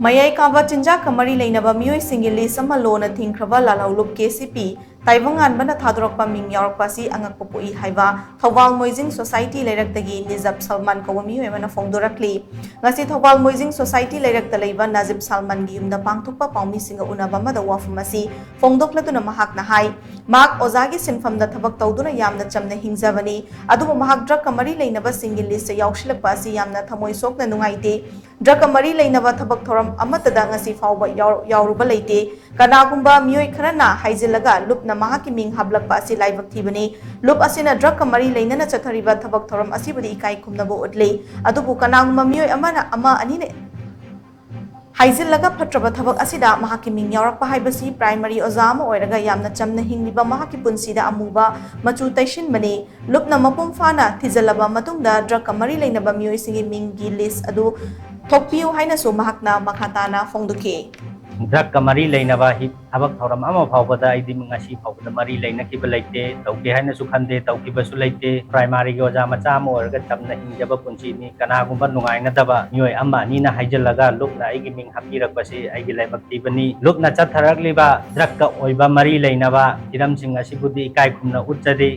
MAYAI KABA CHINJAK मरी लेनबा MEEOI सिंगी list अमा लोना थिंगख्राबा लालहौलुप KCP Taibanganba Thorakpada Ming Yaorakpa Asi Angakpa Pok-I HAIBA THOUBAL MOIJING Society LEIRAK TAGI Najib Salman KOUBA MEEOI PHONGDORAKLI ngasi THOUBAL MOIJING Society LEIRAK ta leiba Najib Salman gi yumda pangthokpa paumi singa unaba amada wafam asi phongdokladuna mahak na hai mak ozagi sinfamda thabak tawduna yamna chamna hingzabani adubu mahak drug mari leinaba single list yaushilakpa asi yamna thamoi sokna nungaite drug mari leinaba thabak thoram amatada ngasi fawba yauruba leite kanagumba MEEOI kharana haijilaga lup mahaki ming hablakpa asi laibak thibani lup asina drug mari leinana chathariba thabak thoram asi budi ikai khumnabo udle adubu kanagumba MEEOI amana ama anine haijilaga phatraba thabak asida mahaki Ming Yaorakpa haibasi primary ozama oiraga yamna chamna hingliba mahaki punsida amuba machu taishin bani lupna mapum fana thijalaba matungda drug mari leinaba MEEOI singi mingi list adu thokpiu haina so mahakna makhatana phongduke drug mari leinaba hit habak thoram ama phawbada aidi mangasi phawbada mari leina ki balaite tauke haina su khande tauki basu leite primary go ja macha mo orga tamna hinjaba punchi ni kana gumba nungai na daba MEEOI amma ni na haijalaga lukna aigi ming hapirak basi aigi laibak tibani lukna chatharakli ba drug ka oiba mari leinaba iram sing asi budi kai khumna utjade